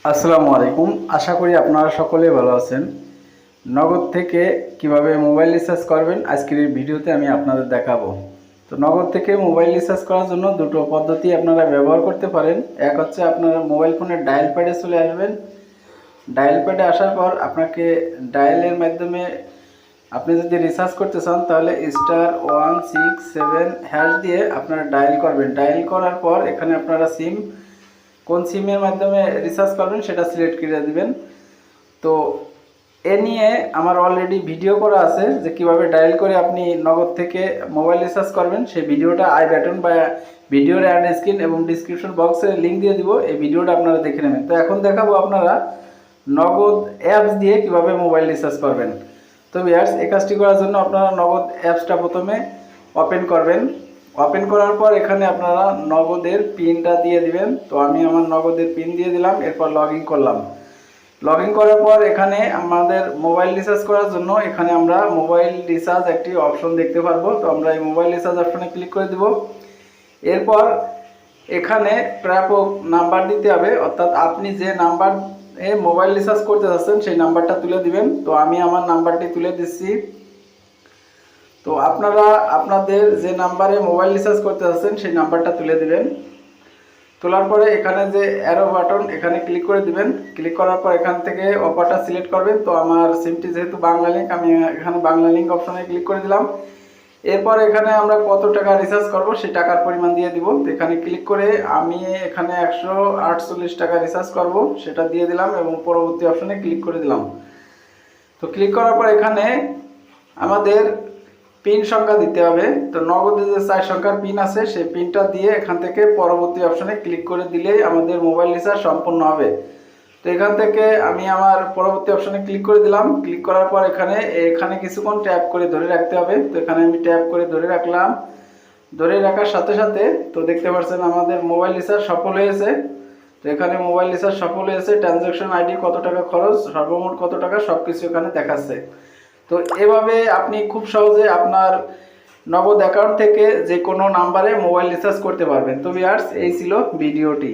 আসসালামু আলাইকুম। আশা করি আপনারা সকলেই ভালো আছেন। নগদ থেকে কিভাবে মোবাইল রিচার্জ করবেন আজকের এই ভিডিওতে আমি আপনাদের দেখাবো। তো নগদ থেকে মোবাইল রিচার্জ করার জন্য দুটো পদ্ধতি আপনারা ব্যবহার করতে পারেন। এক হচ্ছে আপনারা মোবাইল ফোনের ডায়াল প্যাডে চলে আসবেন। ডায়াল প্যাডে আসার পর আপনাকে ডায়ালের মাধ্যমে আপনি যদি রিচার্জ করতে চান তাহলে *167# দিয়ে আপনারা ডায়াল করবেন। ডায়াল করার পর এখানে আপনারা কোন সিমের মাধ্যমে রিচার্জ করবেন সেটা সিলেক্ট করে দিবেন। তো এ নিয়ে আমার অলরেডি ভিডিও করা আছে যে কিভাবে ডায়াল করে আপনি নগদ থেকে মোবাইল রিচার্জ করবেন। সেই ভিডিওটা আই বাটন বা ভিডিওর অ্যাড স্ক্রিন এবং ডিসক্রিপশন বক্সে লিঙ্ক দিয়ে দিব, এই ভিডিওটা আপনারা দেখে নেবেন। তো এখন দেখাবো আপনারা নগদ অ্যাপস দিয়ে কিভাবে মোবাইল রিচার্জ করবেন। তো ভিউয়ার্স, এই কাজটি করার জন্য আপনারা নগদ অ্যাপসটা প্রথমে ওপেন করবেন। ওপেন করার পর এখানে আপনারা নগদের পিনটা দিয়ে দিবেন। তো আমি আমার নগদের পিন দিয়ে দিলাম, এরপর লগ ইন করলাম। লগ ইন করার পর এখানে আমাদের মোবাইল রিচার্জ করার জন্য এখানে আমরা মোবাইল রিচার্জ একটি অপশন দেখতে পারবো। তো আমরা এই মোবাইল রিচার্জ অপশনে ক্লিক করে দিব। এরপর এখানে প্রাপক নাম্বার দিতে হবে, অর্থাৎ আপনি যে নাম্বার মোবাইল রিচার্জ করতে যাচ্ছেন সেই নাম্বারটা তুলে দিবেন। তো আমি আমার নাম্বারটি তুলে দিচ্ছি। তো আপনারা আপনাদের যে নাম্বারে মোবাইল রিচার্জ করতে যাচ্ছেন সেই নাম্বারটা তুলে দিবেন। তোলার পরে এখানে যে অ্যারো বাটন এখানে ক্লিক করে দিবেন। ক্লিক করার পর এখান থেকে অপারটা সিলেক্ট করবেন। তো আমার সিমটি যেহেতু বাংলা লিঙ্ক, আমি এখানে বাংলা লিঙ্ক অপশনে ক্লিক করে দিলাম। এরপর এখানে আমরা কত টাকা রিচার্জ করব সেই টাকার পরিমাণ দিয়ে দিব। তো এখানে ক্লিক করে আমি এখানে 148 টাকা রিচার্জ করব সেটা দিয়ে দিলাম এবং পরবর্তী অপশনে ক্লিক করে দিলাম। তো ক্লিক করার পর এখানে আমাদের পিন সংখ্যা দিতে হবে। তো নগদে যে 4 সংখ্যার পিন আছে সেই পিনটা দিয়ে এখান থেকে পরবর্তী অপশনে ক্লিক করে দিলেই আমাদের মোবাইল রিচার্জ সম্পূর্ণ হবে। তো এখান থেকে আমি আমার পরবর্তী অপশনে ক্লিক করে দিলাম। ক্লিক করার পর এখানে কিছুক্ষণ ট্যাপ করে ধরে রাখতে হবে। তো এখানে আমি ট্যাপ করে ধরে রাখলাম। ধরে রাখার সাথে সাথে তো দেখতে পাচ্ছেন আমাদের মোবাইল রিচার্জ সফল হয়েছে। তো এখানে মোবাইল রিচার্জ সফল হয়েছে, ট্রানজ্যাকশন আইডি, কত টাকা খরচ, সর্বমোট কত টাকা, সবকিছু এখানে দেখাচ্ছে। তো এভাবে আপনি খুব সহজে আপনার নগদ অ্যাকাউন্ট থেকে যে কোনো নাম্বারে মোবাইল রিচার্জ করতে পারবেন। তো ভিউয়ার্স, এই ছিল ভিডিওটি।